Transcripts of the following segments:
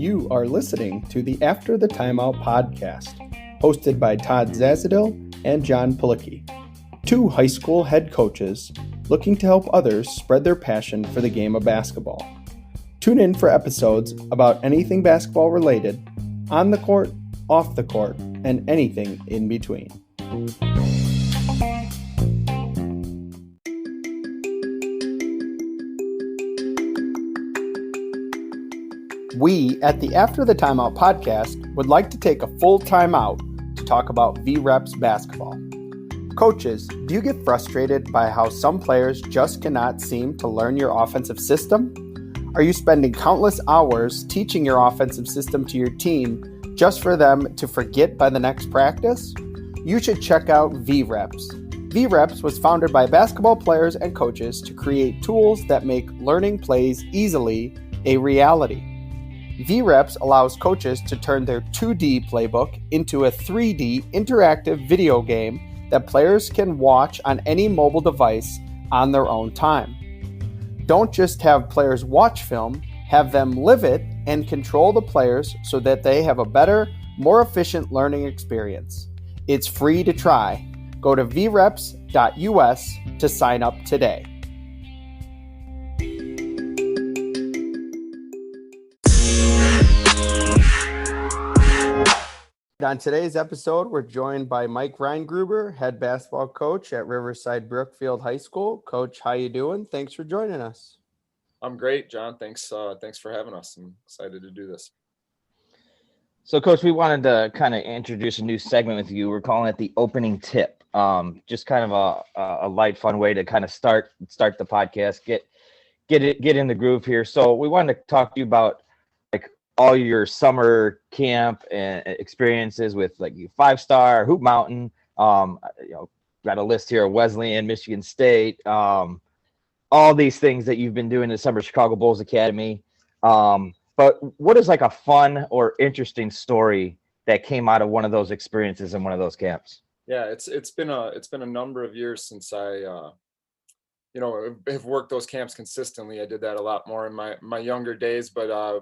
You are listening to the After the Timeout podcast, hosted by Todd Zazadil and Jon Pilicki, two high school head coaches looking to help others spread their passion for the game of basketball. Tune in for episodes about anything basketball related, on the court, off the court, and anything in between. We at the After the Timeout podcast would like to take a full time out to talk about VREPS basketball. Coaches, do you get frustrated by how some players just cannot seem to learn your offensive system? Are you spending countless hours teaching your offensive system to your team just for them to forget by the next practice? You should check out VREPS. VREPS was founded by basketball players and coaches to create tools that make learning plays easily a reality. VREPS allows coaches to turn their 2D playbook into a 3D interactive video game that players can watch on any mobile device on their own time. Don't just have players watch film, have them live it and control the players so that they have a better, more efficient learning experience. It's free to try. Go to vreps.us to sign up today. On today's episode, we're joined by Mike Reingruber, head basketball coach at Riverside-Brookfield High School. Coach, how you doing? Thanks for joining us. I'm great, John. Thanks for having us. I'm excited to do this. So, Coach, we wanted to kind of introduce a new segment with you. We're calling it the opening tip. Just kind of a light, fun way to kind of start the podcast, get in the groove here. So, we wanted to talk to you about all your summer camp and experiences with you 5-star, Hoop Mountain, got a list here of Wesleyan, Michigan State, all these things that you've been doing in the summer, Chicago Bulls Academy. But what is a fun or interesting story that came out of one of those experiences in one of those camps? Yeah, it's been a number of years since I have worked those camps consistently. I did that a lot more in my younger days, but I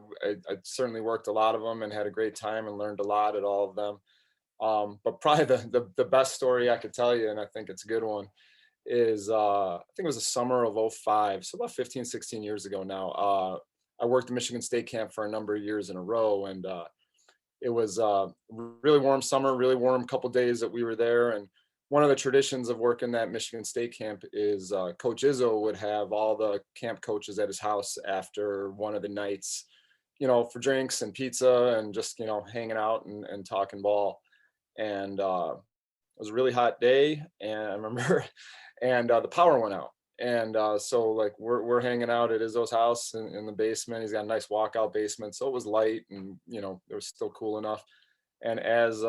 certainly worked a lot of them and had a great time and learned a lot at all of them. But probably the best story I could tell you, and I think it's a good one, is I think it was the summer of 2005, so about 15, 16 years ago now. I worked at Michigan State camp for a number of years in a row, and it was really warm summer, really warm couple days that we were there. And one of the traditions of working at Michigan State camp is Coach Izzo would have all the camp coaches at his house after one of the nights, for drinks and pizza and just, hanging out and talking ball. And it was a really hot day, and I remember, and the power went out. And so we're hanging out at Izzo's house in the basement. He's got a nice walkout basement, so it was light and, it was still cool enough. And as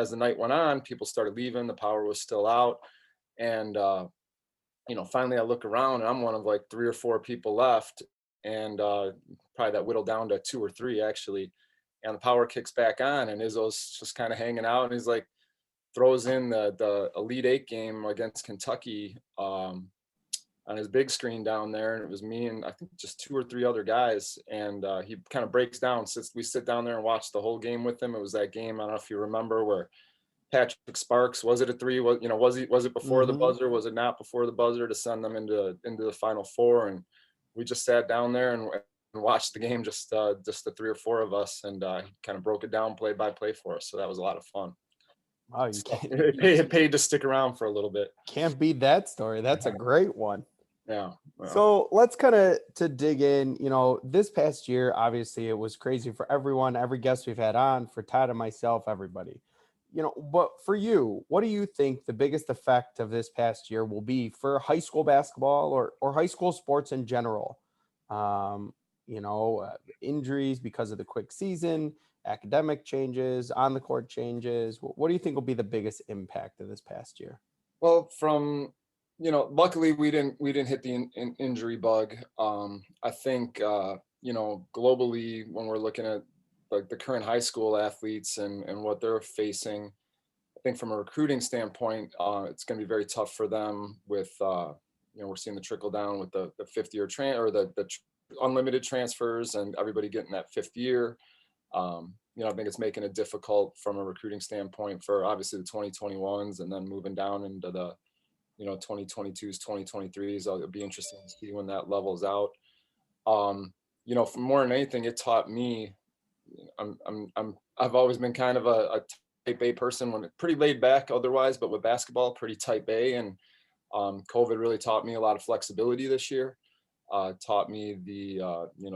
the night went on, people started leaving. The power was still out. And, finally I look around and I'm one of 3 or 4 people left. And probably that whittled down to 2 or 3 actually. And the power kicks back on and Izzo's just kind of hanging out. And he's throws in the Elite 8 game against Kentucky on his big screen down there. And it was me and I think just 2 or 3 other guys. And he kind of breaks down. We sit down there and watch the whole game with him. It was that game, I don't know if you remember, where Patrick Sparks, was it a 3? Was it before the buzzer? Was it not before the buzzer to send them into the Final Four? And we just sat down there and watched the game, just the 3 or 4 of us. And he kind of broke it down play by play for us. So that was a lot of fun. Wow, it paid to stick around for a little bit. Can't beat that story. That's a great one. Yeah. Well. So let's kind of to dig in, this past year, obviously it was crazy for everyone, every guest we've had on, for Todd and myself, everybody, but for you, what do you think the biggest effect of this past year will be for high school basketball or high school sports in general? Injuries because of the quick season, academic changes, on the court changes. What do you think will be the biggest impact of this past year? Well, luckily we didn't hit the injury bug. I think, globally, when we're looking at the current high school athletes and what they're facing, I think from a recruiting standpoint, it's going to be very tough for them with, we're seeing the trickle down with the 5th year the unlimited transfers and everybody getting that 5th year. I think it's making it difficult from a recruiting standpoint for obviously the 2021s, and then moving down into the 2022s, 2023s. It'll be interesting to see when that levels out. For more than anything, it taught me. I've always been kind of a type A person, when pretty laid back otherwise, but with basketball, pretty type A. And COVID really taught me a lot of flexibility this year. Taught me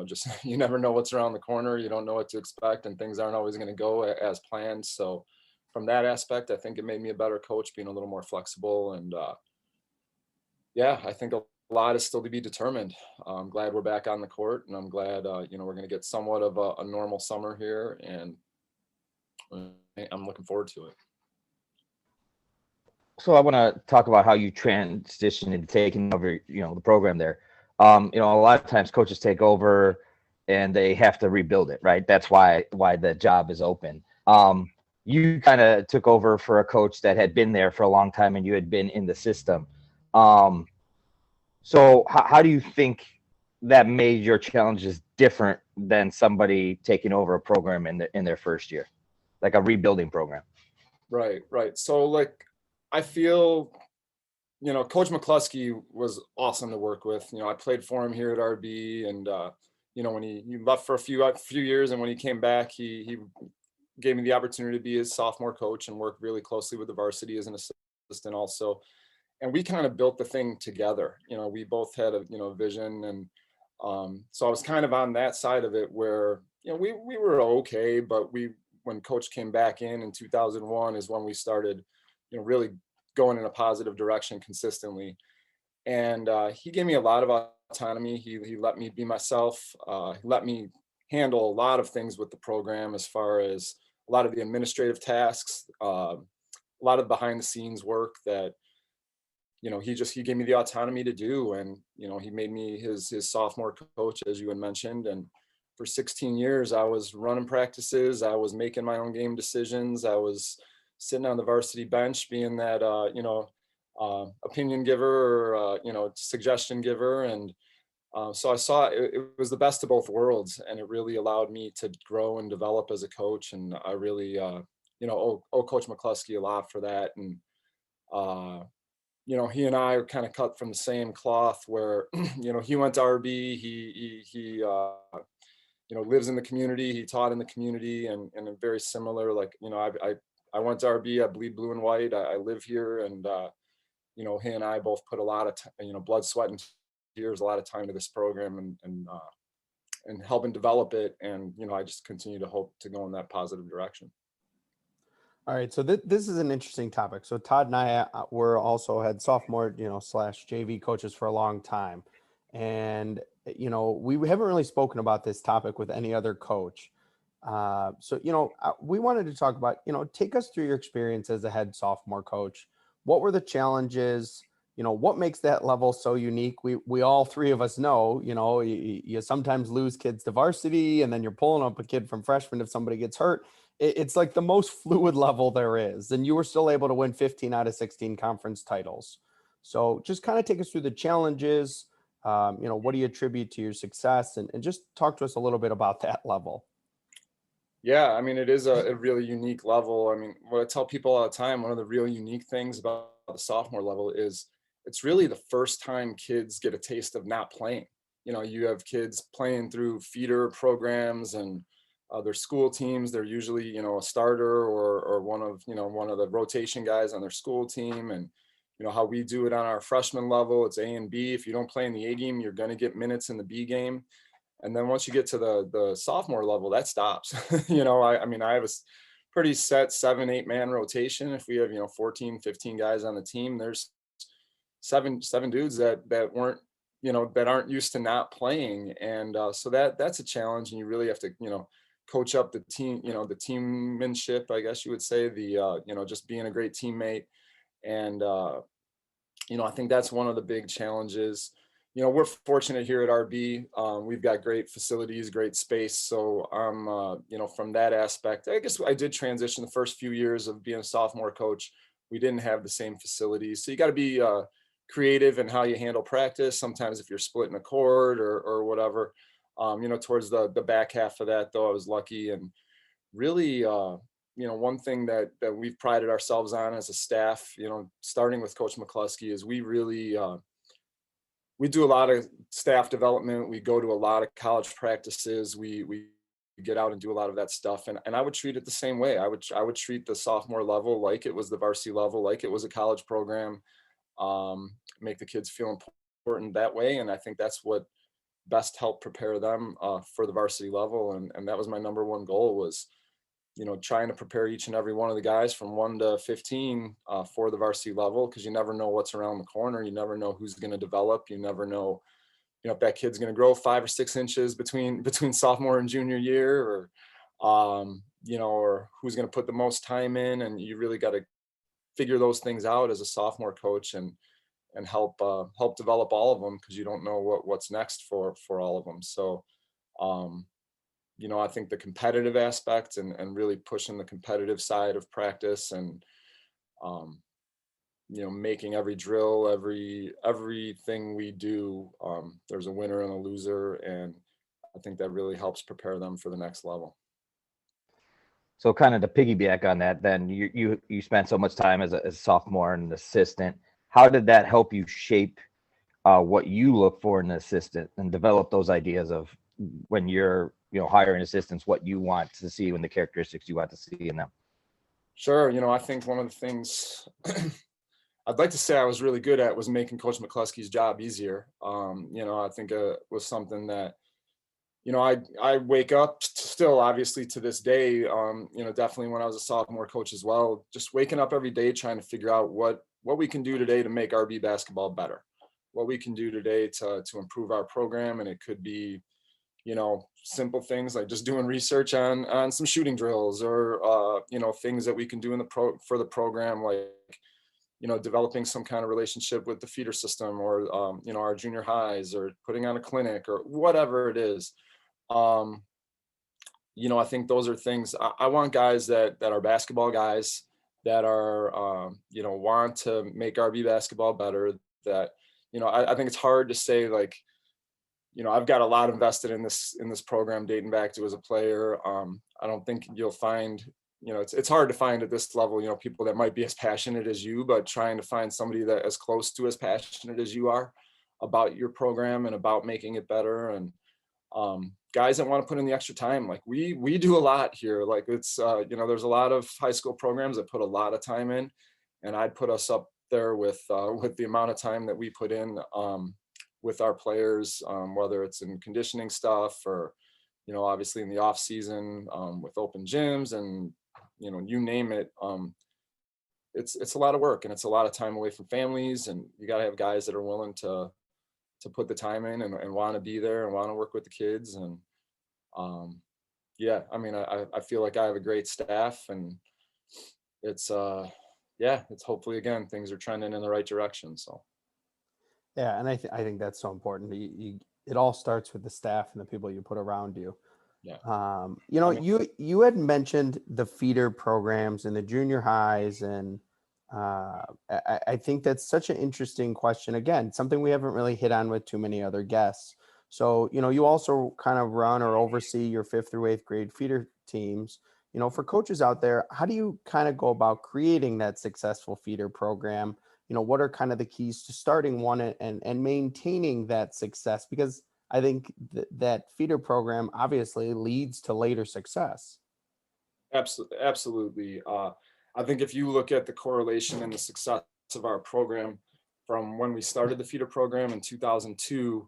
just you never know what's around the corner. You don't know what to expect, and things aren't always going to go as planned. So from that aspect, I think it made me a better coach, being a little more flexible. And I think a lot is still to be determined. I'm glad we're back on the court, and I'm glad we're going to get somewhat of a normal summer here, and I'm looking forward to it. So I want to talk about how you transitioned into taking over, the program there. A lot of times coaches take over and they have to rebuild it, right? That's why the job is open. You kind of took over for a coach that had been there for a long time, and you had been in the system. So how do you think that made your challenges different than somebody taking over a program in their first year, like a rebuilding program? Right. So I feel, Coach McCluskey was awesome to work with. I played for him here at RB, and when he left for a few years, and when he came back, he gave me the opportunity to be his sophomore coach and work really closely with the varsity as an assistant also. And we kind of built the thing together. We both had a vision, and so I was kind of on that side of it where we were okay, but when Coach came back in 2001 is when we started really going in a positive direction consistently. And he gave me a lot of autonomy. He let me be myself. He let me handle a lot of things with the program, as far as a lot of the administrative tasks, a lot of behind the scenes work that he gave me the autonomy to do. And he made me his sophomore coach, as you had mentioned. And for 16 years, I was running practices. I was making my own game decisions. I was sitting on the varsity bench, being that opinion giver, or suggestion giver. And so I saw it was the best of both worlds, and it really allowed me to grow and develop as a coach. And I really owe Coach McCluskey a lot for that. And he and I are kind of cut from the same cloth, where he went to RB. He lives in the community. He taught in the community, and very similar. I went to RB. I bleed blue and white. I live here, and he and I both put a lot of blood, sweat, and tears, a lot of time to this program, and helping develop it. And I just continue to hope to go in that positive direction. All right, so this is an interesting topic. So Todd and I were also had sophomore, / JV coaches for a long time, and we haven't really spoken about this topic with any other coach. So we wanted to talk about take us through your experience as a head sophomore coach. What were the challenges? What makes that level so unique? We all three of us know, you sometimes lose kids to varsity, and then you're pulling up a kid from freshman if somebody gets hurt. It's like the most fluid level there is. And you were still able to win 15 out of 16 conference titles. So just kind of take us through the challenges. What do you attribute to your success? And just talk to us a little bit about that level. Yeah, I mean, it is a really unique level. I mean, what I tell people all the time, one of the real unique things about the sophomore level is it's really the first time kids get a taste of not playing. You have kids playing through feeder programs and their school teams. They're usually, a starter or one of the rotation guys on their school team. And, how we do it on our freshman level, it's A and B. If you don't play in the A game, you're going to get minutes in the B game. And then once you get to the sophomore level, that stops. I mean, I have a pretty set 7-8 man rotation. If we have, 14, 15 guys on the team, there's seven dudes that weren't, that aren't used to not playing. And so that's a challenge. And you really have to, coach up the team, the teammanship, I guess you would say, just being a great teammate. And, I think that's one of the big challenges. We're fortunate here at RB. We've got great facilities, great space. So from that aspect, I guess I did transition the first few years of being a sophomore coach. We didn't have the same facilities. So you got to be creative in how you handle practice. Sometimes if you're splitting a cord or whatever, towards the back half of that, though, I was lucky. And really, one thing that we've prided ourselves on as a staff, starting with Coach McCluskey, is we really, we do a lot of staff development. We go to a lot of college practices. We get out and do a lot of that stuff. And I would treat it the same way. I would treat the sophomore level like it was the varsity level, like it was a college program, make the kids feel important that way. And I think that's what best helped prepare them for the varsity level. And that was my number one goal, was, trying to prepare each and every one of the guys from 1 to 15 for the varsity level, because you never know what's around the corner. You never know who's going to develop. You never know, if that kid's going to grow 5 or 6 inches between sophomore and junior year, or, or who's going to put the most time in. And you really got to figure those things out as a sophomore coach and help develop all of them, because you don't know what's next for all of them. So, I think the competitive aspect and really pushing the competitive side of practice, and, making every drill, everything we do, there's a winner and a loser. And I think that really helps prepare them for the next level. So kind of to piggyback on that, then you spent so much time as a sophomore and an assistant. How did that help you shape what you look for in an assistant, and develop those ideas of when you're hiring assistants, what you want to see, when the characteristics you want to see in them? Sure. I think one of the things I'd like to say I was really good at was making Coach McCluskey's job easier. I think it was something that, I wake up still, obviously, to this day, definitely when I was a sophomore coach as well, just waking up every day trying to figure out what we can do today to make RB basketball better, what we can do today to improve our program. And it could be, simple things like just doing research on some shooting drills, or, things that we can do for the program, like, developing some kind of relationship with the feeder system, or, our junior highs, or putting on a clinic, or whatever it is. I think those are things I want guys that are basketball guys, that are, want to make RB basketball better. That, I think it's hard to say, like, I've got a lot invested in this program dating back to as a player. I don't think you'll find, it's hard to find at this level, people that might be as passionate as you, but trying to find somebody that as close to as passionate as you are about your program and about making it better. And guys that want to put in the extra time, like we do a lot here. Like, it's, there's a lot of high school programs that put a lot of time in, and I'd put us up there with the amount of time that we put in with our players, whether it's in conditioning stuff, or, obviously in the off season, with open gyms, and, you name it. It's a lot of work, and it's a lot of time away from families, and you got to have guys that are willing to put the time in, and want to be there, and want to work with the kids. And I feel like I have a great staff, and it's it's hopefully, again, things are trending in the right direction. So Yeah, and I think that's so important. It all starts with the staff and the people you put around you. yeah. You had mentioned the feeder programs and the junior highs, and I think that's such an interesting question. Again, something we haven't really hit on with too many other guests. So, you also kind of run or oversee your 5th through 8th grade feeder teams. For coaches out there, how do you kind of go about creating that successful feeder program? What are kind of the keys to starting one and maintaining that success? Because I think that feeder program obviously leads to later success. Absolutely. I think if you look at the correlation and the success of our program from when we started the feeder program in 2002,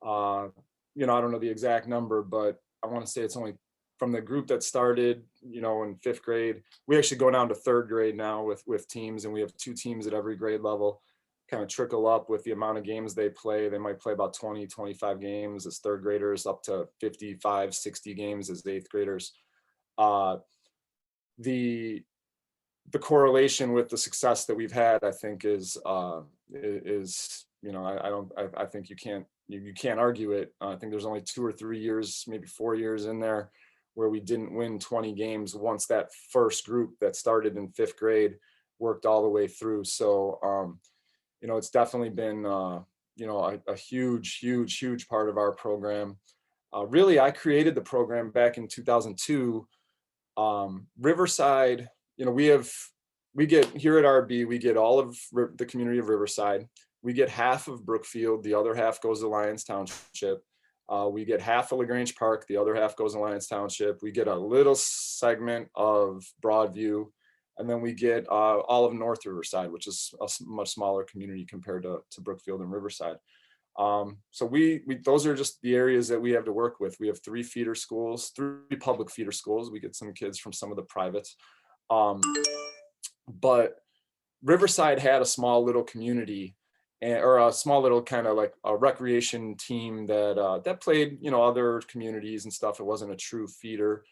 I don't know the exact number, but I want to say it's only from the group that started, in 5th grade. We actually go down to 3rd grade now with teams, and we have 2 teams at every grade level, kind of trickle up with the amount of games they play. They might play about 20, 25 games as 3rd graders, up to 55, 60 games as 8th graders. The correlation with the success that we've had, I think, is I think you can't argue it. I think there's only 2 or 3 years, maybe 4 years in there, where we didn't win 20 games once that first group that started in 5th grade worked all the way through. So it's definitely been, a huge part of our program. Really, I created the program back in 2002. Riverside, we get here at RB, we get all of the community of Riverside. We get half of Brookfield, the other half goes to Lyons Township. We get half of LaGrange Park, the other half goes to Lyons Township. We get a little segment of Broadview, and then we get all of North Riverside, which is a much smaller community compared to Brookfield and Riverside. So we those are just the areas that we have to work with. We have three public feeder schools. We get some kids from some of the privates. But Riverside had a small little community, or a small little kind of like a recreation team that played, other communities and stuff. It wasn't a true feeder.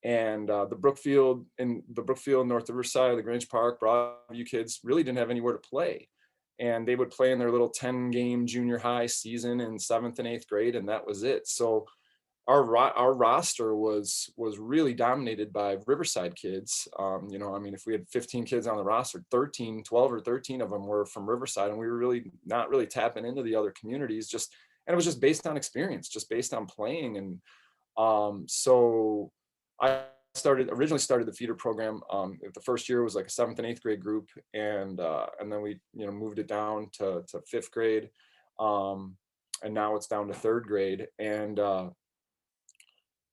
And the Brookfield, North Riverside, LaGrange Park, Broadview kids really didn't have anywhere to play. And they would play in their little 10-game junior high season in 7th and 8th grade, and that was it. So our roster was really dominated by Riverside kids. If we had 15 kids on the roster, 12 or 13 of them were from Riverside, and we were really not really tapping into the other communities. And it was just based on experience, just based on playing. And so I originally started the feeder program. The first year was like a 7th and 8th grade group, and then we moved it down to 5th grade, and now it's down to 3rd grade. And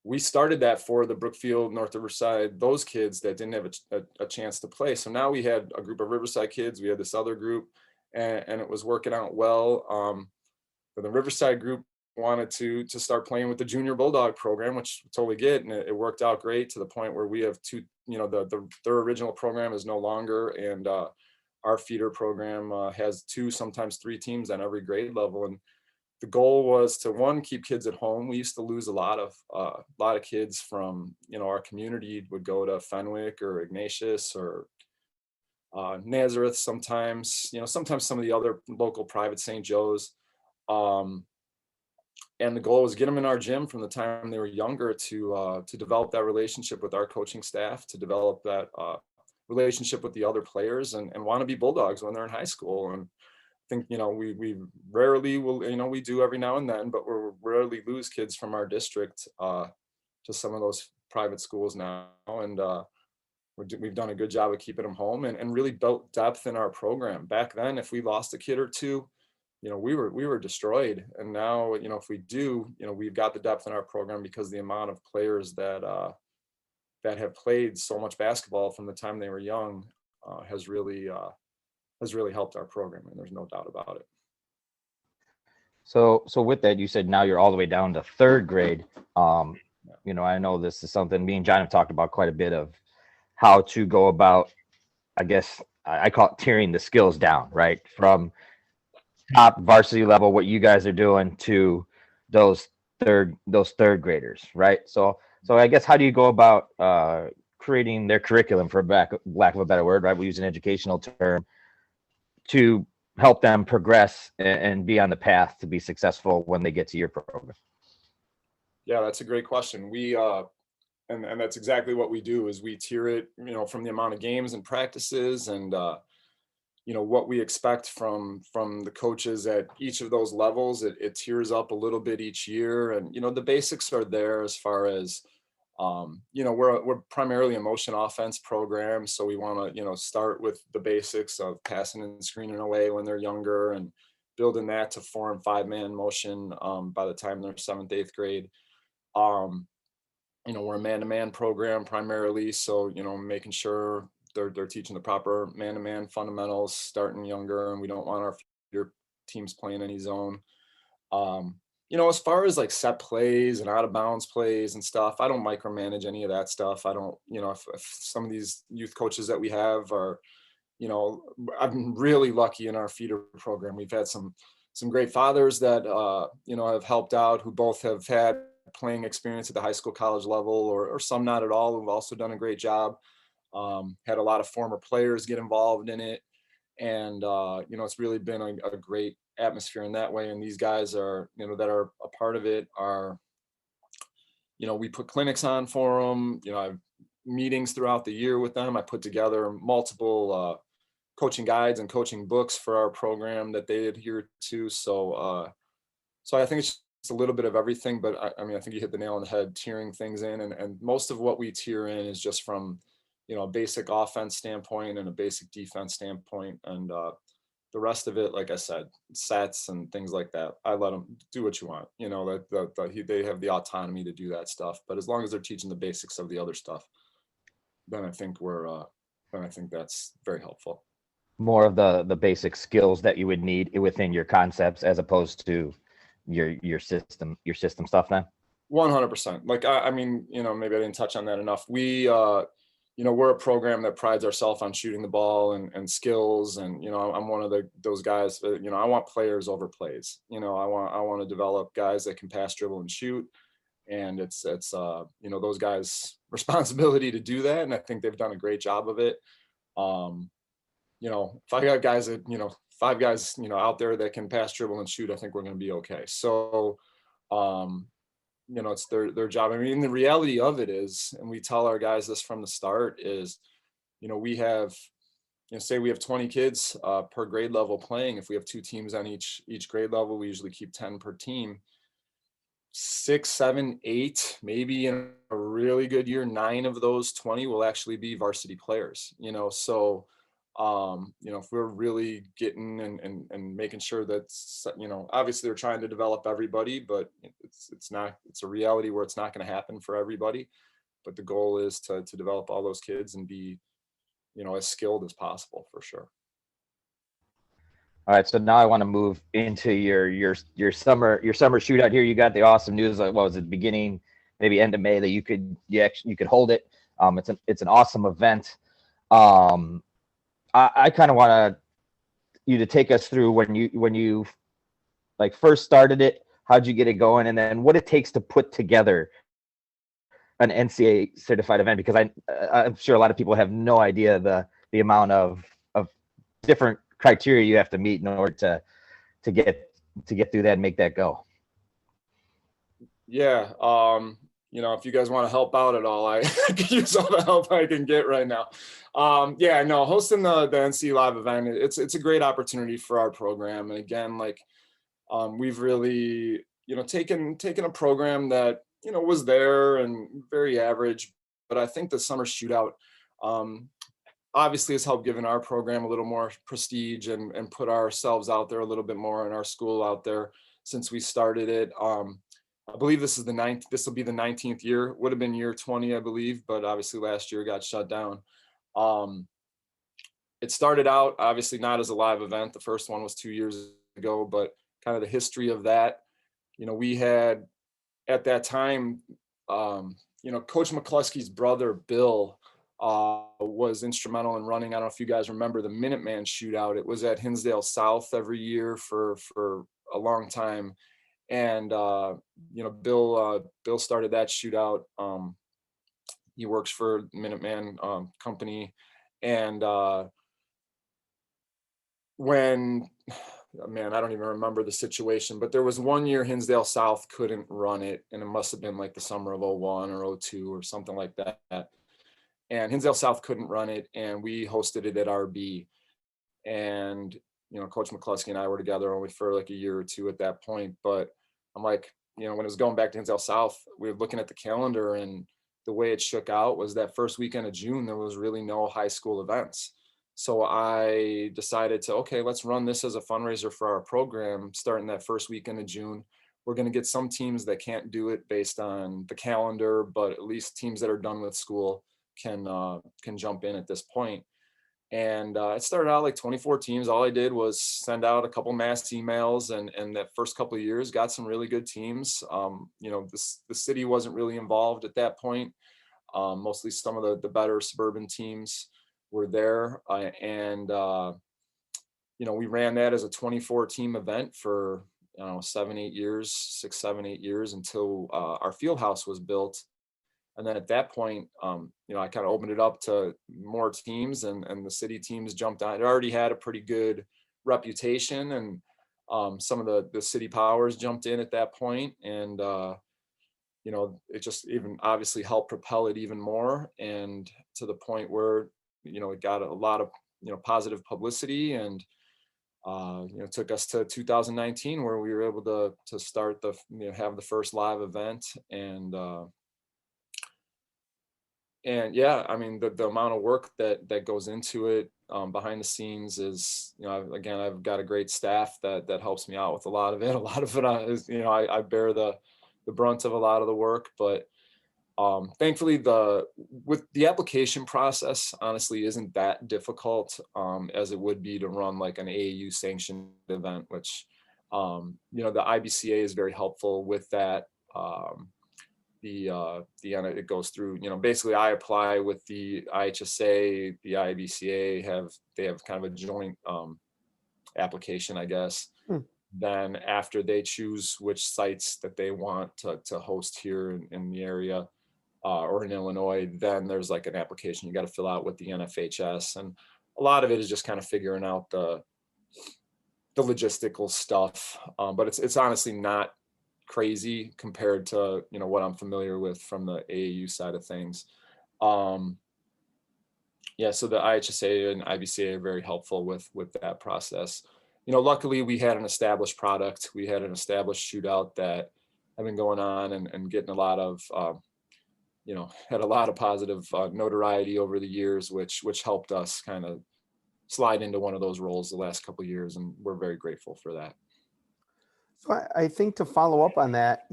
we started that for the Brookfield, North Riverside, those kids that didn't have a chance to play. So now we had a group of Riverside kids, we had this other group, and it was working out well. But the Riverside group wanted to start playing with the Junior Bulldog program, which we totally get, and it worked out great to the point where we have two, their original program is no longer, and our feeder program has 2, sometimes 3 teams on every grade level. And the goal was to, one, keep kids at home. We used to lose a lot of kids from, our community would go to Fenwick or Ignatius or Nazareth sometimes, sometimes some of the other local private St. Joe's. And the goal was get them in our gym from the time they were younger to develop that relationship with our coaching staff, to develop that relationship with the other players, and want to be Bulldogs when they're in high school. And I think, we rarely will, we do every now and then, but we're rarely lose kids from our district to some of those private schools now. And we've done a good job of keeping them home, and really built depth in our program. Back then, if we lost a kid or two, we were destroyed. And now, if we do, we've got the depth in our program because the amount of players that have played so much basketball from the time they were young has really helped our program, and there's no doubt about it. So with that, you said now you're all the way down to 3rd grade. I know this is something me and John have talked about quite a bit, of how to go about, I guess I call it tearing the skills down, right? From top varsity level, what you guys are doing, to those third graders, right? So I guess, how do you go about creating their curriculum, for lack of a better word, right? We use an educational term, to help them progress and be on the path to be successful when they get to your program? Yeah, that's a great question. We and that's exactly what we do, is we tier it, from the amount of games and practices, and what we expect from the coaches at each of those levels. It tiers up a little bit each year, and the basics are there as far as we're primarily a motion offense program, so we want to start with the basics of passing and screening away when they're younger, and building that to 4- and 5-man motion by the time they're 7th, 8th grade. We're a man-to-man program primarily, so making sure they're teaching the proper man-to-man fundamentals starting younger, and we don't want our feeder teams playing any zone. As far as like set plays and out of bounds plays and stuff, I don't micromanage any of that stuff. I don't, if some of these youth coaches that we have are, I've been really lucky in our feeder program. We've had some great fathers that, have helped out, who both have had playing experience at the high school, college level, or some not at all, who've also done a great job. Had a lot of former players get involved in it. And, it's really been a great atmosphere in that way. And these guys are, that are a part of it are, we put clinics on for them. I have meetings throughout the year with them. I put together multiple coaching guides and coaching books for our program that they adhere to. So I think it's a little bit of everything, but I mean, I think you hit the nail on the head, tiering things in, and most of what we tier in is just from, a basic offense standpoint and a basic defense standpoint. And the rest of it, like I said, sets and things like that, I let them do what you want. They have the autonomy to do that stuff. But as long as they're teaching the basics of the other stuff, then I think that's very helpful. More of the basic skills that you would need within your concepts, as opposed to your system stuff then. 100%. Like, I mean, maybe I didn't touch on that enough. We, we're a program that prides ourselves on shooting the ball and skills. And, I'm one of those guys that, I want players over plays. I want to develop guys that can pass, dribble, and shoot. And it's those guys' responsibility to do that. And I think they've done a great job of it. If I got guys that, 5 guys, out there that can pass, dribble, and shoot, I think we're going to be okay. So, it's their job. I mean, the reality of it is, and we tell our guys this from the start, is, we have, say we have 20 kids per grade level playing. If we have 2 teams on each grade level, we usually keep 10 per team. 6, 7, 8, maybe in a really good year, 9 of those 20 will actually be varsity players. So if we're really getting and making sure that, obviously they're trying to develop everybody, but it's a reality where it's not going to happen for everybody. But the goal is to develop all those kids and be, as skilled as possible, for sure. All right, so now I want to move into your summer shootout here. You got the awesome news. What was it, beginning, maybe end of May, that you could hold it. It's an awesome event. I kind of want you to take us through when you like first started it. How'd you get it going, and then what it takes to put together an NCAA certified event? Because I'm sure a lot of people have no idea the amount of different criteria you have to meet in order to get through that and make that go. Yeah. If you guys want to help out at all, I can use all the help I can get right now. Hosting the NC Live event, it's a great opportunity for our program. And again, we've really, taken a program that, was there and very average, but I think the summer shootout, obviously has helped giving our program a little more prestige and put ourselves out there a little bit more, and our school out there since we started it. I believe this will be the 19th year. Would have been year 20, I believe, but obviously last year got shut down. It started out obviously not as a live event. The first one was 2 years ago, but kind of the history of that, we had at that time, Coach McCluskey's brother, Bill, was instrumental in running. I don't know if you guys remember the Minuteman Shootout. It was at Hinsdale South every year for a long time. And, Bill started that shootout. He works for Minuteman company. And I don't even remember the situation, but there was one year Hinsdale South couldn't run it. And it must've been like the summer of 01 or 02 or something like that. And Hinsdale South couldn't run it. And we hosted it at RB. And, Coach McCluskey and I were together only for like a year or two at that point. But I'm like, when it was going back to Hinsdale South, we were looking at the calendar, and the way it shook out was that first weekend of June, there was really no high school events. So I decided okay, let's run this as a fundraiser for our program starting that first weekend of June. We're going to get some teams that can't do it based on the calendar, but at least teams that are done with school can jump in at this point. And it started out like 24 teams. All I did was send out a couple mass emails, and that first couple of years got some really good teams. The city wasn't really involved at that point. Mostly some of the better suburban teams were there. We ran that as a 24 team event for 7, 8 years, 6, 7, 8 years until our field house was built. And then at that point, I kind of opened it up to more teams, and the city teams jumped on. It already had a pretty good reputation, and some of the city powers jumped in at that point. And, it just even obviously helped propel it even more. And to the point where, it got a lot of positive publicity, and took us to 2019 where we were able to start have the first live event. And yeah, I mean, the amount of work that goes into it behind the scenes is, I've got a great staff that helps me out with a lot of it. A lot of it is, I bear the brunt of a lot of the work, but thankfully with the application process, honestly, isn't that difficult as it would be to run like an AAU sanctioned event, which, the IBCA is very helpful with that. It goes through, basically I apply with the IHSA, the IBCA they have kind of a joint application, I guess. Then after they choose which sites that they want to host here in the area or in Illinois, then there's like an application you got to fill out with the NFHS. And a lot of it is just kind of figuring out the logistical stuff. But it's honestly not crazy compared to what I'm familiar with from the AAU side of things. So the IHSA and IBCA are very helpful with that process. Luckily we had an established product. We had an established shootout that had been going on and getting a lot of had a lot of positive notoriety over the years, which helped us kind of slide into one of those roles the last couple of years, and we're very grateful for that. So I think to follow up on that,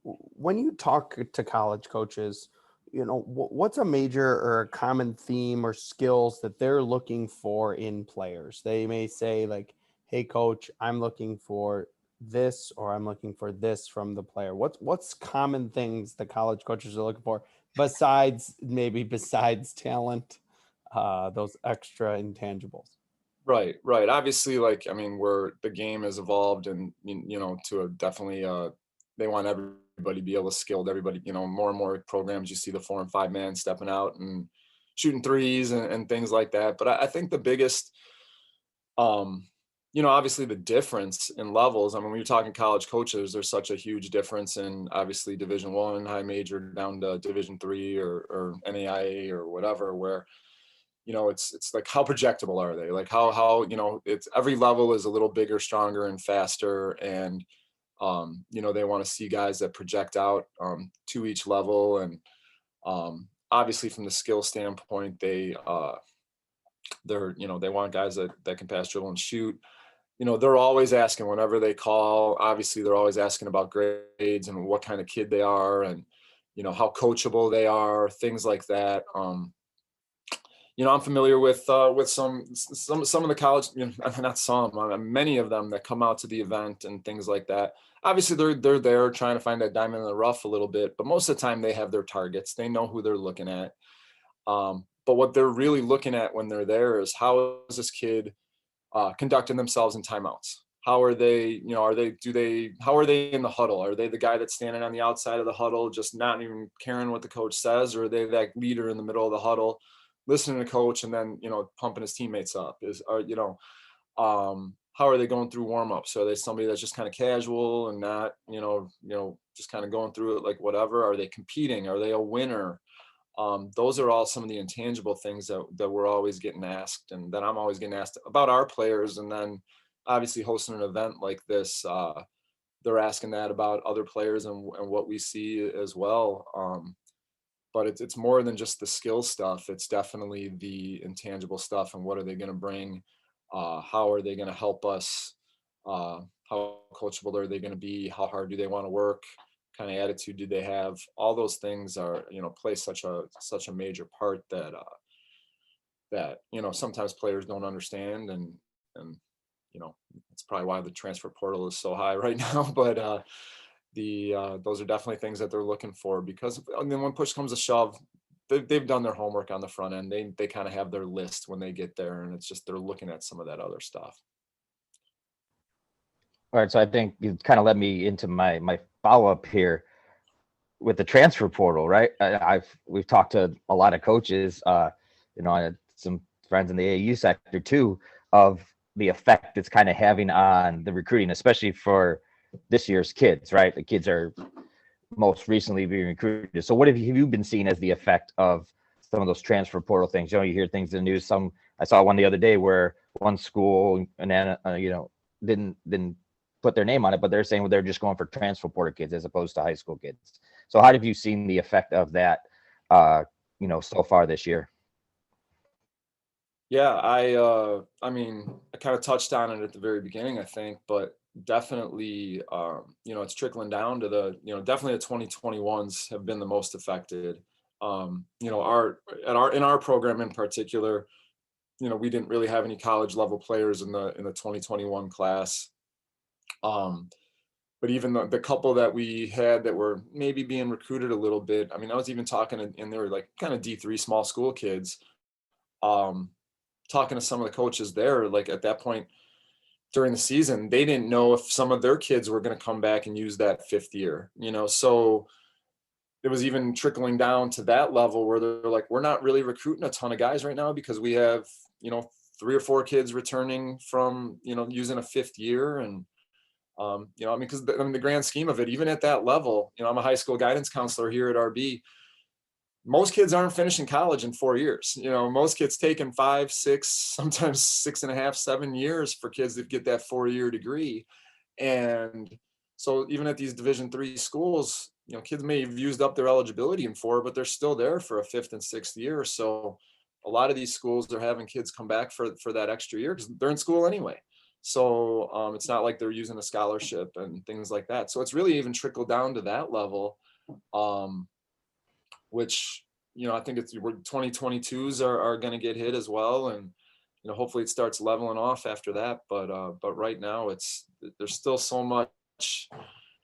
when you talk to college coaches, what's a major or a common theme or skills that they're looking for in players? They may say like, hey, coach, I'm looking for this, or I'm looking for this from the player. What's common things the college coaches are looking for besides talent, those extra intangibles? Right. Obviously, the game has evolved, and definitely they want everybody to be able to skill everybody. More and more programs, you see the 4 and 5 man stepping out and shooting threes and things like that. But I think the biggest, obviously the difference in levels. When you're talking college coaches, there's such a huge difference in obviously Division I high major down to Division III or NAIA or whatever, where it's like, how projectable are they? Like how it's every level is a little bigger, stronger, and faster. And, they want to see guys that project out to each level. And obviously from the skill standpoint, they want guys that can pass, dribble, and shoot. They're always asking whenever they call, obviously they're always asking about grades and what kind of kid they are and, how coachable they are, things like that. I'm familiar with some of the college, not some, many of them that come out to the event and things like that. Obviously, they're there trying to find that diamond in the rough a little bit, but most of the time they have their targets. They know who they're looking at. But what they're really looking at when they're there is, how is this kid conducting themselves in timeouts? How are they, how are they in the huddle? Are they the guy that's standing on the outside of the huddle, just not even caring what the coach says? Or are they that leader in the middle of the huddle, listening to coach and then, pumping his teammates up? How are they going through warm-ups? Are they somebody that's just kind of casual and not, just kind of going through it like whatever? Are they competing? Are they a winner? Those are all some of the intangible things that we're always getting asked, and that I'm always getting asked about our players. And then obviously hosting an event like this, they're asking that about other players and what we see as well. But it's more than just the skill stuff. It's definitely the intangible stuff, and what are they going to bring? How are they going to help us? How coachable are they going to be? How hard do they want to work? Kind of attitude do they have? All those things are, play such a major part that sometimes players don't understand, and it's probably why the transfer portal is so high right now. But those are definitely things that they're looking for, because then when push comes to shove, they've done their homework on the front end. They kind of have their list when they get there, and it's just they're looking at some of that other stuff. All right, so I think you kind of led me into my follow-up here with the transfer portal, right? We've talked to a lot of coaches, I had some friends in the AAU sector too, of the effect it's kind of having on the recruiting, especially for this year's kids, right? The kids are most recently being recruited. So what have you been seeing as the effect of some of those transfer portal things? You hear things in the news, some I saw one the other day where one school and didn't put their name on it, but they're saying they're just going for transfer portal kids as opposed to high school kids. So how have you seen the effect of that, so far this year? Yeah, I mean, I kind of touched on it at the very beginning, I think, but definitely, it's trickling down to definitely the 2021s have been the most affected. In our program in particular, we didn't really have any college level players in the 2021 class. But even the couple that we had that were maybe being recruited a little bit, I mean, I was even talking, and they were like kind of D3 small school kids. Talking to some of the coaches there, like at that point during the season, they didn't know if some of their kids were going to come back and use that fifth year, so it was even trickling down to that level where they're like, we're not really recruiting a ton of guys right now because we have, 3 or 4 kids returning from, using a fifth year. And, because the grand scheme of it, even at that level, I'm a high school guidance counselor here at RB. Most kids aren't finishing college in 4 years. Most kids taking 5, 6, sometimes 6.5, 7 years for kids that get that 4-year degree. And so even at these Division III schools, kids may have used up their eligibility in 4, but they're still there for a 5th and 6th year. So a lot of these schools are having kids come back for that extra year because they're in school anyway. So it's not like they're using a scholarship and things like that. So it's really even trickled down to that level. Which, I think it's 2022s are going to get hit as well. And, hopefully it starts leveling off after that. But right now there's still so much.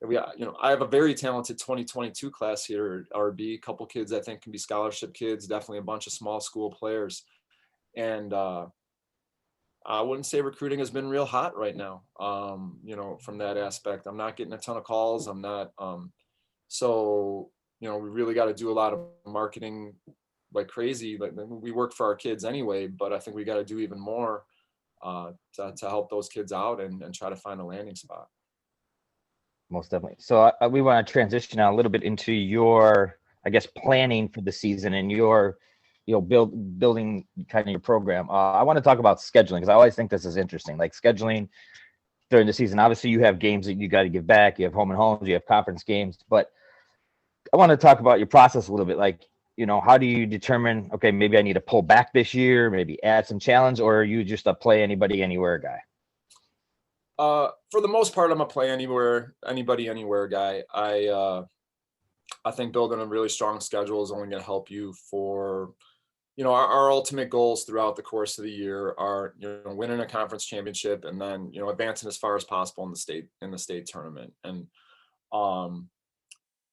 I have a very talented 2022 class here at RB. A couple kids I think can be scholarship kids, definitely a bunch of small school players. And I wouldn't say recruiting has been real hot right now, from that aspect. I'm not getting a ton of calls. I'm not. We really got to do a lot of marketing like crazy. Like we work for our kids anyway, but I think we got to do even more to help those kids out and try to find a landing spot. Most definitely. So we want to transition now a little bit into your, I guess, planning for the season and your, building kind of your program. I want to talk about scheduling because I always think this is interesting. Like scheduling during the season, obviously you have games that you got to give back. You have home and homes, you have conference games, but I want to talk about your process a little bit. Like, how do you determine, okay, maybe I need to pull back this year, maybe add some challenge, or are you just a play anybody, anywhere guy? For the most part, I'm a play anybody, anywhere guy. I think building a really strong schedule is only going to help you for, our ultimate goals throughout the course of the year are, winning a conference championship and then, advancing as far as possible in the state tournament. And,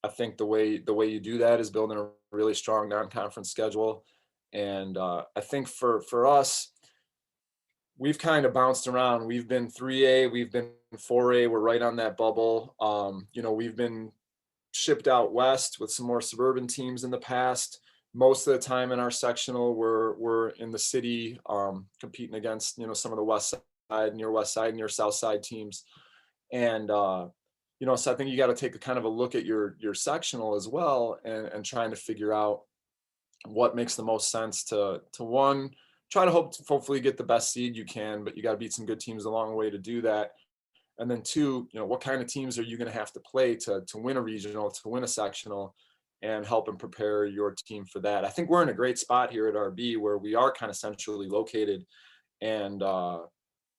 I think the way you do that is building a really strong non-conference schedule. And I think for us, we've kind of bounced around. We've been 3A, we've been 4A. We're right on that bubble. We've been shipped out west with some more suburban teams in the past. Most of the time in our sectional, we're in the city competing against, some of the west side, near south side teams. And so I think you got to take a kind of a look at your sectional as well and trying to figure out what makes the most sense to one, try to hopefully get the best seed you can, but you got to beat some good teams along the way to do that. And then 2, what kind of teams are you going to have to play to win a regional, to win a sectional, and help and prepare your team for that. I think we're in a great spot here at RB where we are kind of centrally located, and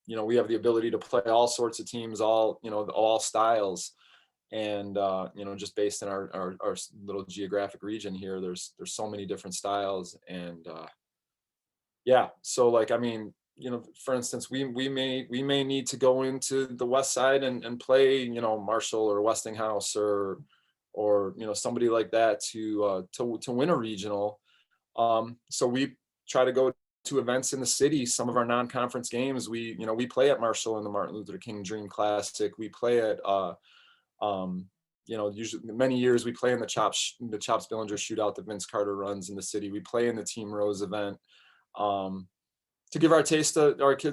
we have the ability to play all sorts of teams, all styles. And, just based in our little geographic region here, there's so many different styles. And, so like, I mean, for instance, we may need to go into the west side and play, Marshall or Westinghouse or somebody like that to win a regional. So we try to go to events in the city. Some of our non-conference games, we play at Marshall in the Martin Luther King Dream Classic. We play at usually many years we play in the Chops Billinger Shootout that Vince Carter runs in the city. We play in the Team Rose event to give our kids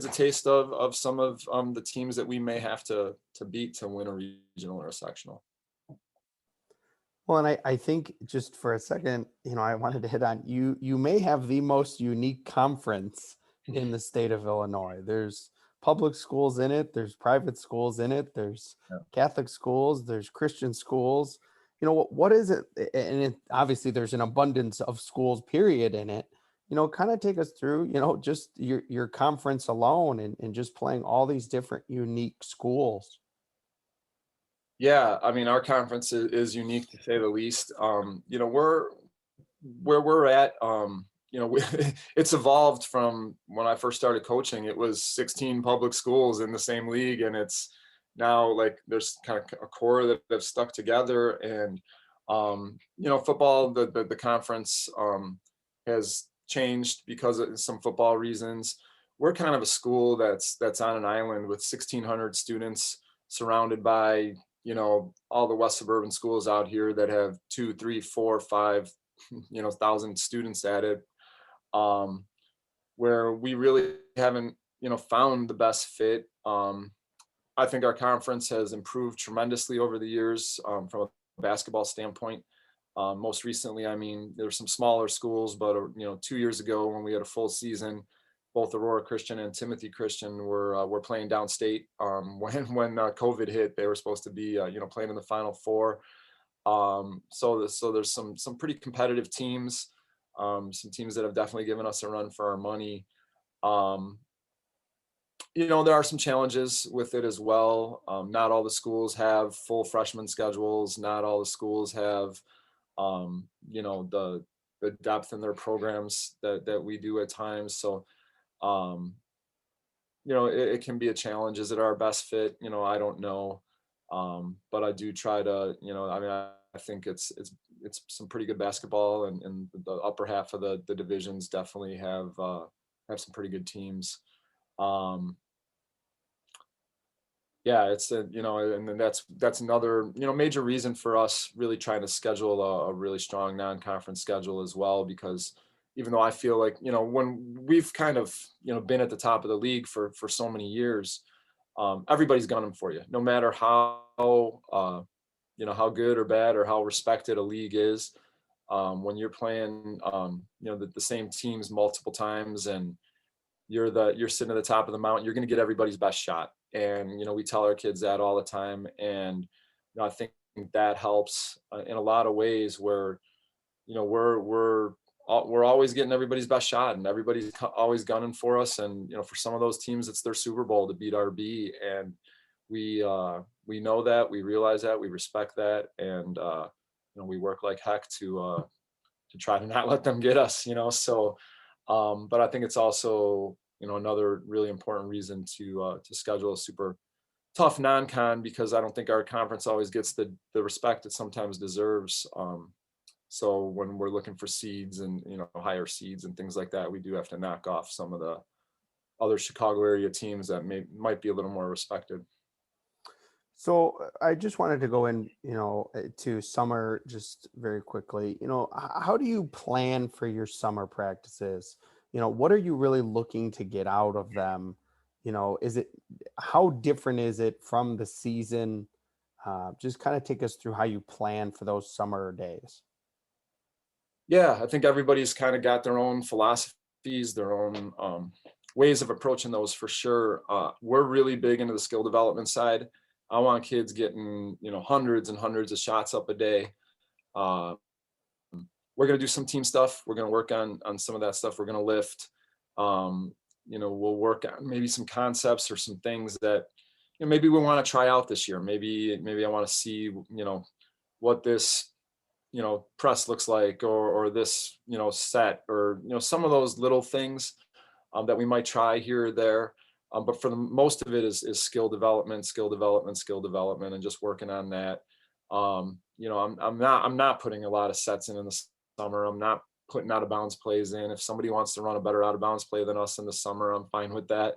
a taste of some of the teams that we may have to beat to win a regional or a sectional. Well, and I think just for a second, I wanted to hit on you may have the most unique conference in the state of Illinois. There's public schools in it, there's private schools in it, there's Yeah. Catholic schools, there's Christian schools. What is it? And obviously there's an abundance of schools, period, in it. Kind of take us through, just your conference alone and just playing all these different unique schools. Yeah, I mean, our conference is unique to say the least. We're where we're at. It's evolved from when I first started coaching. It was 16 public schools in the same league, and it's now like there's kind of a core that have stuck together. And football, the conference has changed because of some football reasons. We're kind of a school that's on an island with 1,600 students surrounded by all the West suburban schools out here that have 2, 3, 4, 5, 1,000 students at it, where we really haven't, found the best fit. I think our conference has improved tremendously over the years from a basketball standpoint. Most recently, I mean, there's some smaller schools, but 2 years ago when we had a full season, both Aurora Christian and Timothy Christian were playing downstate. When COVID hit, they were supposed to be playing in the Final Four. So there's some pretty competitive teams, some teams that have definitely given us a run for our money. There are some challenges with it as well. Not all the schools have full freshman schedules. Not all the schools have the depth in their programs that we do at times. So it can be a challenge. Is it our best fit? I don't know. But I do try to, I think it's some pretty good basketball, and the upper half of the divisions definitely have some pretty good teams. It's and then that's another, major reason for us really trying to schedule a really strong non-conference schedule as well, because even though I feel like, when we've kind of, been at the top of the league for so many years, everybody's gunning for you, no matter how how good or bad or how respected a league is. When you're playing, the same teams multiple times, and you're sitting at the top of the mountain, you're going to get everybody's best shot. And, we tell our kids that all the time. And, I think that helps in a lot of ways where, we're always getting everybody's best shot, and everybody's always gunning for us. And, for some of those teams, it's their Super Bowl to beat RB. And we know that, we realize that, we respect that. And, we work like heck to try to not let them get us, so, but I think it's also, another really important reason to schedule a super tough non-con, because I don't think our conference always gets the respect it sometimes deserves. So when we're looking for seeds and, higher seeds and things like that, we do have to knock off some of the other Chicago area teams that might be a little more respected. So I just wanted to go in, to summer just very quickly. How do you plan for your summer practices? What are you really looking to get out of them? How different is it from the season? Just kind of take us through how you plan for those summer days. Yeah, I think everybody's kind of got their own philosophies, their own ways of approaching those for sure. We're really big into the skill development side. I want kids getting, hundreds and hundreds of shots up a day. We're going to do some team stuff. We're going to work on some of that stuff. We're going to lift. We'll work on maybe some concepts or some things that maybe we want to try out this year. Maybe I want to see, what this, press looks like, or this, set, or, some of those little things that we might try here or there. But for the most of it is skill development, and just working on that. I'm not putting a lot of sets in the summer. I'm not putting out of bounds plays in. If somebody wants to run a better out of bounds play than us in the summer, I'm fine with that.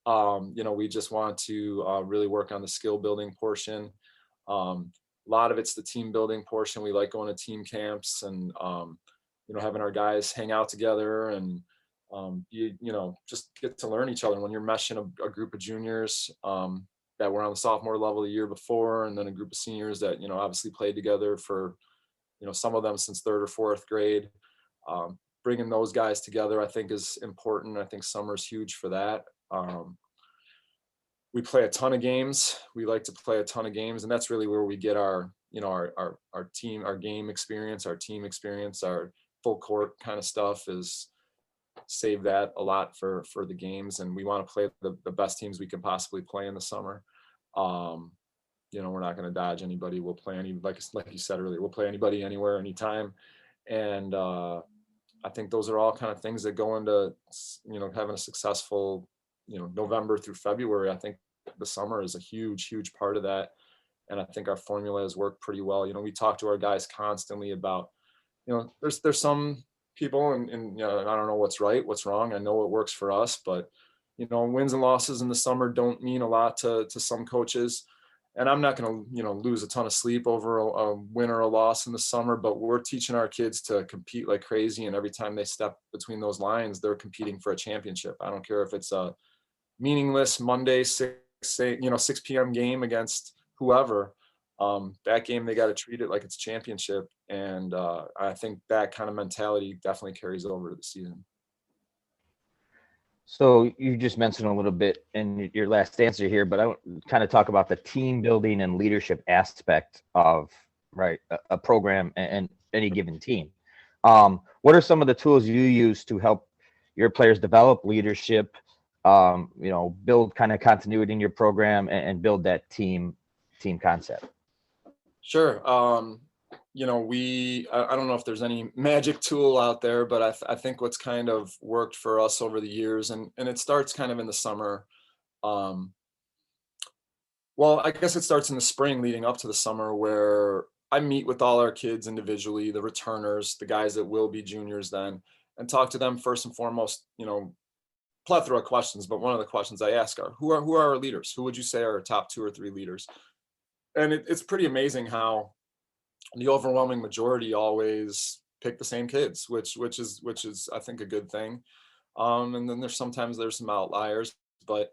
We just want to really work on the skill building portion. A lot of it's the team building portion. We like going to team camps and having our guys hang out together and just get to learn each other. When you're meshing a group of juniors that were on the sophomore level the year before, and then a group of seniors that obviously played together for some of them since third or fourth grade, bringing those guys together, I think, is important. I think summer's huge for that. We play a ton of games. We like to play a ton of games, and that's really where we get our team, our game experience, our team experience, our full court kind of stuff is save that a lot for the games. And we want to play the best teams we can possibly play in the summer. We're not going to dodge anybody. We'll play like you said earlier, we'll play anybody, anywhere, anytime. And I think those are all kind of things that go into, having a successful, November through February. I think the summer is a huge, huge part of that. And I think our formula has worked pretty well. We talk to our guys constantly about, there's some people and I don't know what's right, what's wrong. I know what works for us, but, wins and losses in the summer don't mean a lot to some coaches. And I'm not going to, lose a ton of sleep over a win or a loss in the summer, but we're teaching our kids to compete like crazy. And every time they step between those lines, they're competing for a championship. I don't care if it's a meaningless Monday 6 p.m. game against whoever. That game, they got to treat it like it's championship. And I think that kind of mentality definitely carries over to the season. So you just mentioned a little bit in your last answer here, but I want to kind of talk about the team building and leadership aspect of a program and any given team. What are some of the tools you use to help your players develop leadership, build kind of continuity in your program and build that team concept? Sure. I don't know if there's any magic tool out there, but I think what's kind of worked for us over the years, and it starts kind of in the summer. Well, I guess it starts in the spring leading up to the summer, where I meet with all our kids individually, the returners, the guys that will be juniors then, and talk to them first and foremost, plethora of questions. But one of the questions I ask are, who are our leaders? Who would you say are our top 2 or 3 leaders? And it's pretty amazing how the overwhelming majority always pick the same kids, which is I think a good thing. And then there's some outliers, but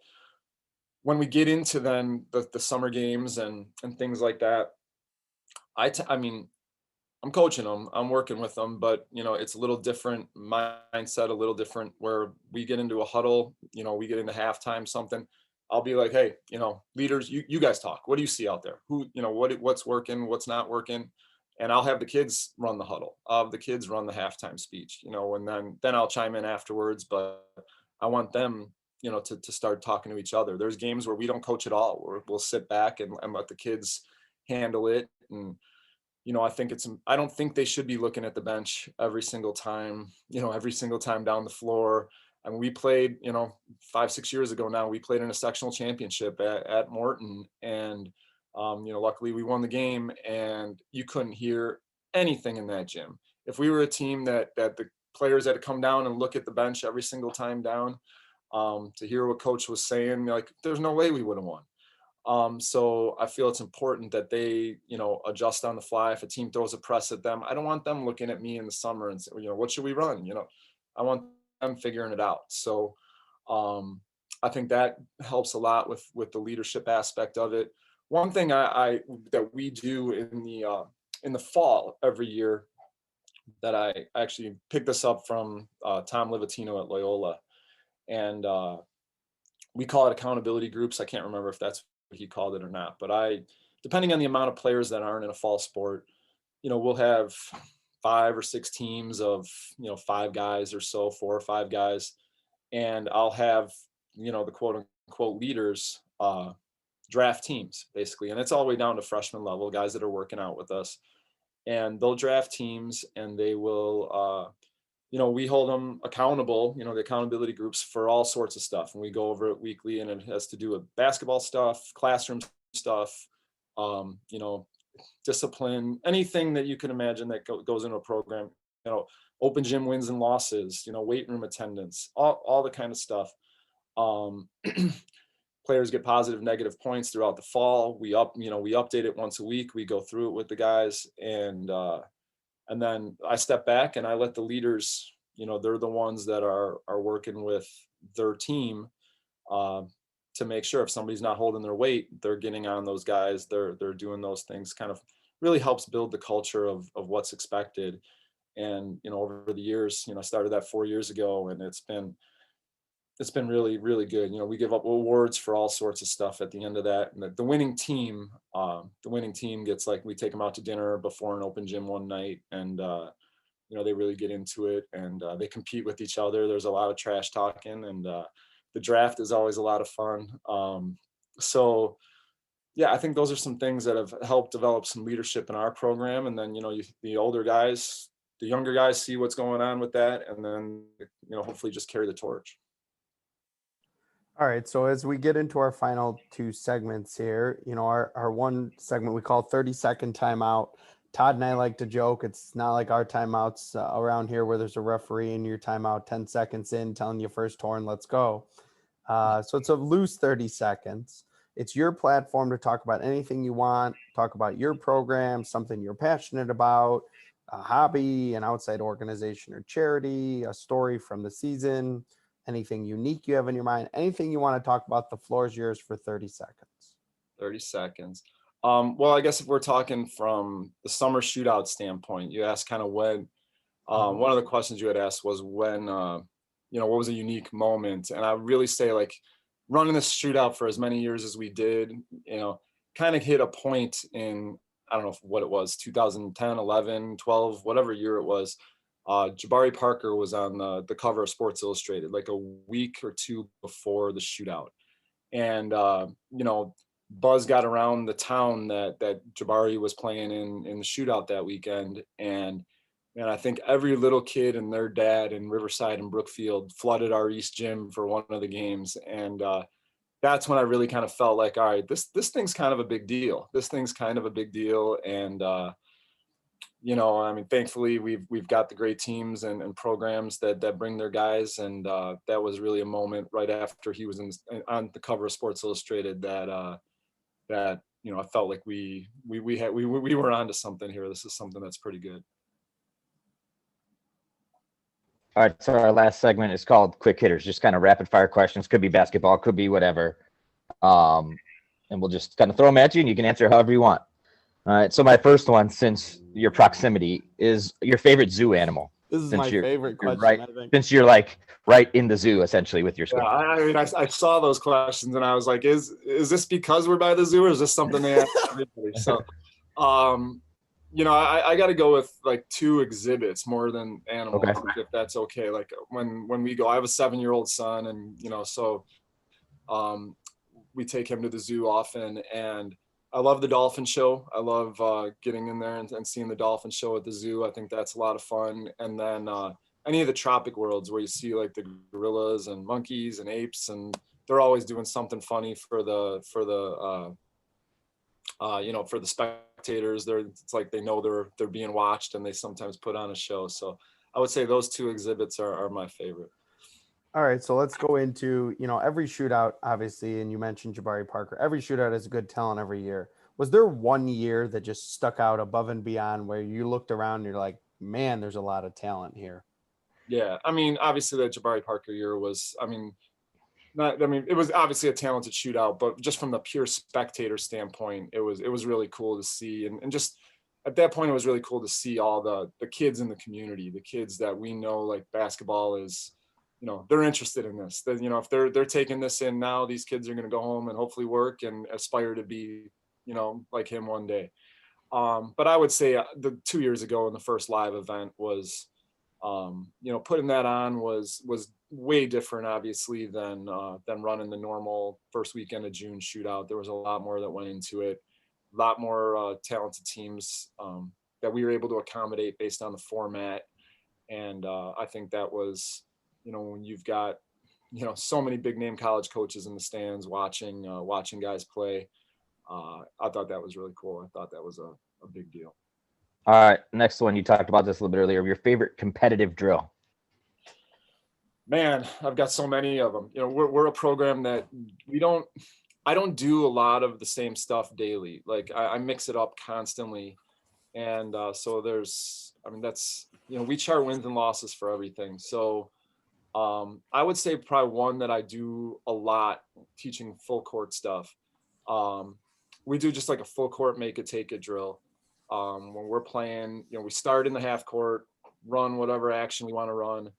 when we get into then the summer games and things like that, I mean, I'm coaching them, I'm working with them, but it's a little different mindset, a little different where we get into a huddle, we get into halftime, something. I'll be like, hey, leaders, you guys talk. What do you see out there? Who, what's working, what's not working? And I'll have the kids run the huddle. The kids run the halftime speech, and then I'll chime in afterwards. But I want them, to start talking to each other. There's games where we don't coach at all, where we'll sit back and let the kids handle it. And I don't think they should be looking at the bench every single time down the floor. I mean, we played, 5-6 years ago now, we played in a sectional championship at Morton, and luckily we won the game, and you couldn't hear anything in that gym. If we were a team that the players had to come down and look at the bench every single time down to hear what coach was saying, like, there's no way we would have won. So I feel it's important that they, adjust on the fly. If a team throws a press at them, I don't want them looking at me in the summer and say, what should we run? I want them figuring it out. So I think that helps a lot with the leadership aspect of it. One thing that we do in the fall every year, that I actually picked this up from Tom Livatino at Loyola, and we call it accountability groups. I can't remember if that's what he called it or not, but depending on the amount of players that aren't in a fall sport, we'll have 5 or 6 teams of 5 guys or so, 4 or 5 guys, and I'll have the quote unquote leaders draft teams, basically, and it's all the way down to freshman level guys that are working out with us, and they'll draft teams, and they will we hold them accountable, the accountability groups, for all sorts of stuff, and we go over it weekly, and it has to do with basketball stuff, classroom stuff, discipline, anything that you can imagine that goes into a program, open gym wins and losses, weight room attendance, all the kind of stuff. Players get positive, negative points throughout the fall. We update it once a week. We go through it with the guys, and then I step back and I let the leaders, they're the ones that are working with their team to make sure if somebody's not holding their weight, they're getting on those guys. They're doing those things. Kind of really helps build the culture of what's expected. And, over the years, I started that 4 years ago, and it's been really, really good. We give up awards for all sorts of stuff at the end of that. And the winning team gets, like, we take them out to dinner before an open gym one night, and, they really get into it, and they compete with each other. There's a lot of trash talking, and the draft is always a lot of fun. So yeah, I think those are some things that have helped develop some leadership in our program. And then, the older guys, the younger guys see what's going on with that, and then, hopefully just carry the torch. All right. So as we get into our final two segments here, our one segment we call 30-second timeout. Todd and I like to joke. It's not like our timeouts around here where there's a referee and your timeout 10 seconds in telling you first horn, let's go. So it's a loose 30 seconds. It's your platform to talk about anything you want, talk about your program, something you're passionate about, a hobby, an outside organization or charity, a story from the season, anything unique you have in your mind, anything you want to talk about. The floor is yours for 30 seconds. 30 seconds. Well, I guess if we're talking from the summer shootout standpoint, you asked kind of when, one of the questions you had asked was when, what was a unique moment? And I really say, like, running this shootout for as many years as we did, kind of hit a point in, I don't know what it was, 2010, 11, 12, whatever year it was. Jabari Parker was on the cover of Sports Illustrated, like a week or two before the shootout. And, buzz got around the town that Jabari was playing in the shootout that weekend. And I think every little kid and their dad in Riverside and Brookfield flooded our East Gym for one of the games. And that's when I really kind of felt like, all right, this thing's kind of a big deal. This thing's kind of a big deal. And, thankfully we've got the great teams and programs that bring their guys. And that was really a moment right after he was on the cover of Sports Illustrated that I felt like we were onto something here. This is something that's pretty good. All right, so our last segment is called Quick Hitters, just kind of rapid fire questions. Could be basketball, could be whatever. And we'll just kind of throw them at you, and you can answer however you want. All right, so my first one, since your proximity, is your favorite zoo animal. This is my favorite question, right, I think. Since you're like right in the zoo, essentially, with your school. Yeah, I saw those questions, and I was like, is this because we're by the zoo, or is this something they ask everybody? So, I got to go with like two exhibits more than animals, okay, if that's okay. Like when we go, I have a 7-year-old son, and we take him to the zoo often, and I love the dolphin show. I love getting in there and seeing the dolphin show at the zoo. I think that's a lot of fun. And then any of the tropic worlds where you see like the gorillas and monkeys and apes, and they're always doing something funny for the spectators. It's like they know they're being watched, and they sometimes put on a show. So I would say those two exhibits are my favorite. All right, so let's go into, every shootout, obviously, and you mentioned Jabari Parker. Every shootout has a good talent every year. Was there one year that just stuck out above and beyond where you looked around and you're like, man, there's a lot of talent here? Yeah, obviously the Jabari Parker year was, it was obviously a talented shootout, but just from the pure spectator standpoint, it was really cool to see. And just at that point, it was really cool to see all the kids in the community, the kids that we know, like basketball is, they're interested in this. That, if they're taking this in now, these kids are going to go home and hopefully work and aspire to be, like him one day. But I would say the 2 years ago in the first live event was, putting that on was way different, obviously, than running the normal first weekend of June shootout. There was a lot more that went into it, a lot more talented teams that we were able to accommodate based on the format. And I think that was, when you've got, so many big name college coaches in the stands watching guys play, I thought that was really cool. I thought that was a big deal. All right, next one. You talked about this a little bit earlier. Your favorite competitive drill? Man, I've got so many of them. We're a program that I don't do a lot of the same stuff daily. Like I mix it up constantly. And so that's, we chart wins and losses for everything. So I would say probably one that I do a lot, teaching full court stuff. We do just like a full court, make it, take it drill. When we're playing, we start in the half court, run whatever action we want to run.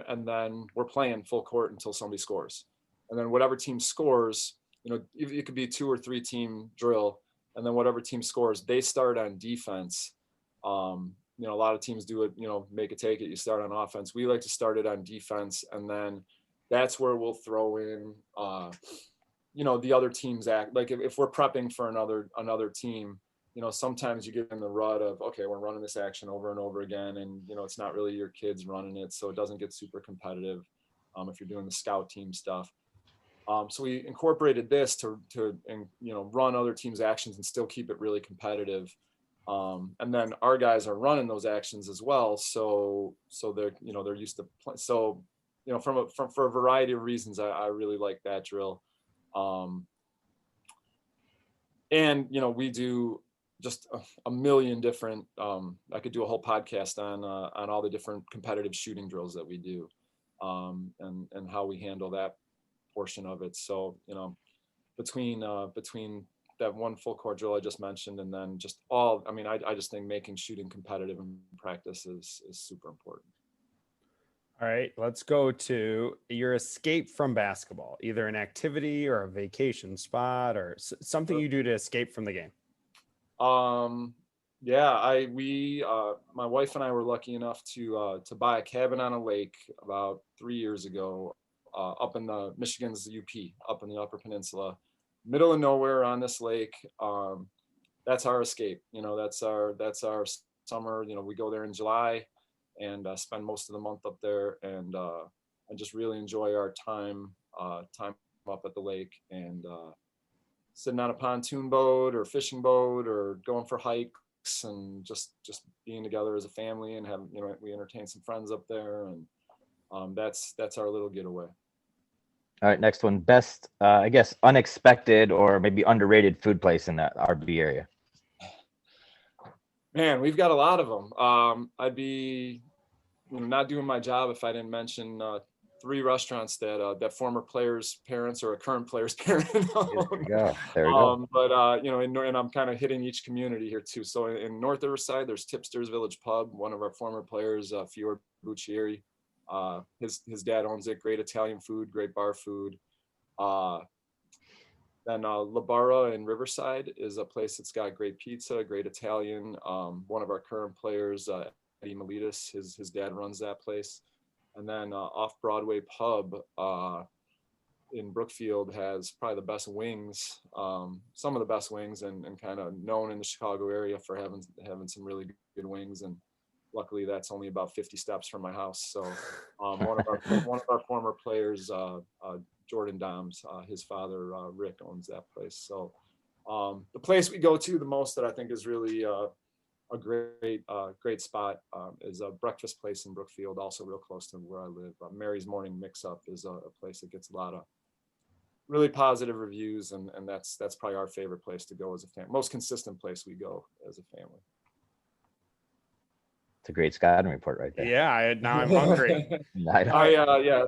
And then we're playing full court until somebody scores. And then whatever team scores, it could be 2 or 3 team drill. And then whatever team scores, they start on defense. A lot of teams do it, make it, take it. You start on offense. We like to start it on defense. And then that's where we'll throw in, the other team's act. Like if we're prepping for another team, sometimes you get in the rut of, okay, we're running this action over and over again. And, it's not really your kids running it. So it doesn't get super competitive if you're doing the scout team stuff. So we incorporated this to run other teams' actions and still keep it really competitive. And then our guys are running those actions as well. So they're, they're used to play. So, for a variety of reasons, I really like that drill. And, we do just a million different, I could do a whole podcast on all the different competitive shooting drills that we do, and how we handle that portion of it. So, between that one full court drill I just mentioned, and then just I just think making shooting competitive in practice is super important. All right, let's go to your escape from basketball, either an activity or a vacation spot or something you do to escape from the game. My wife and I were lucky enough to buy a cabin on a lake about 3 years ago, up in the Michigan's UP, up in the Upper Peninsula, middle of nowhere on this lake. That's our escape. That's our summer. We go there in July and spend most of the month up there, and just really enjoy our time up at the lake, and sitting on a pontoon boat or fishing boat or going for hikes, and just being together as a family, and we entertain some friends up there, and that's our little getaway. All right, next one. Best, I guess, unexpected or maybe underrated food place in that RB area. Man, we've got a lot of them. I'd be not doing my job if I didn't mention 3 restaurants that former players' parents or a current player's parent own. There we go. But and I'm kind of hitting each community here too. So in North Riverside, there's Tipster's Village Pub. One of our former players, Fior Buccieri, his dad owns it. Great Italian food, great bar food. Then La Barra in Riverside is a place that's got great pizza, great Italian. One of our current players, Eddie Miletus, his dad runs that place. And then Off Broadway Pub in Brookfield has probably the best wings, some of the best wings, and kind of known in the Chicago area for having some really good wings. And luckily, that's only about 50 steps from my house. So one of our former players, Jordan Doms, his father Rick owns that place. So the place we go to the most that I think is really a great spot is a breakfast place in Brookfield, also real close to where I live. Mary's Morning Mix Up is a place that gets a lot of really positive reviews, and that's probably our favorite place to go as a family. Most consistent place we go as a family. It's a great scouting report right there. Yeah, now I'm hungry.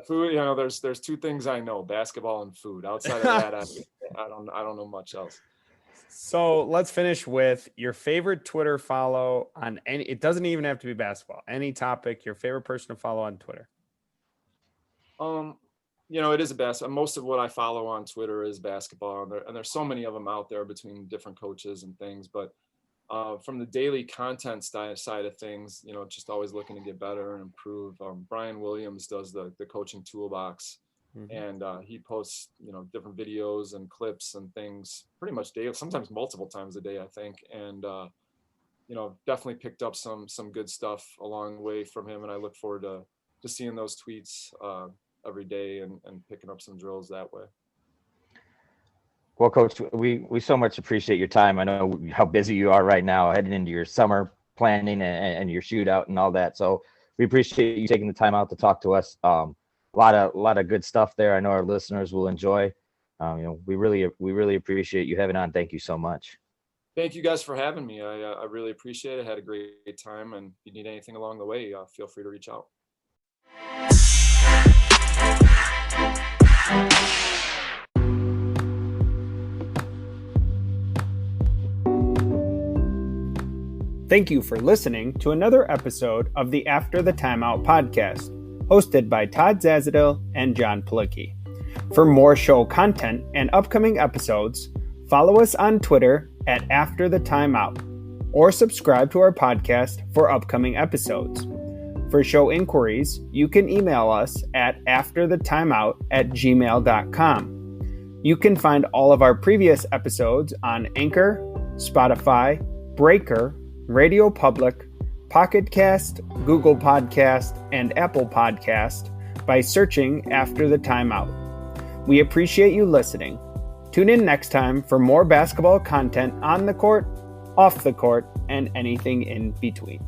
Food. There's 2 things I know: basketball and food. Outside of that, I don't know much else. So let's finish with your favorite Twitter follow on any. It doesn't even have to be basketball. Any topic. Your favorite person to follow on Twitter. It is a basketball. Most of what I follow on Twitter is basketball, and there's so many of them out there between different coaches and things, but. From the daily content side of things, just always looking to get better and improve. Brian Williams does the coaching toolbox, and he posts, different videos and clips and things pretty much daily, sometimes multiple times a day, I think. And, definitely picked up some good stuff along the way from him. And I look forward to seeing those tweets every day and picking up some drills that way. Well, Coach, we so much appreciate your time. I know how busy you are right now, heading into your summer planning and your shootout and all that. So we appreciate you taking the time out to talk to us. A lot of good stuff there. I know our listeners will enjoy. We really appreciate you having on. Thank you so much. Thank you guys for having me. I really appreciate it. I had a great time, and if you need anything along the way, feel free to reach out. Thank you for listening to another episode of the After the Timeout podcast, hosted by Todd Zazadil and Jon Palicki. For more show content and upcoming episodes, follow us on Twitter at After the Timeout, or subscribe to our podcast for upcoming episodes. For show inquiries, you can email us at afterthetimeout@gmail.com. You can find all of our previous episodes on Anchor, Spotify, Breaker, Radio Public, Pocket Cast, Google Podcast, and Apple Podcast by searching After the Timeout. We appreciate you listening. Tune in next time for more basketball content on the court, off the court, and anything in between.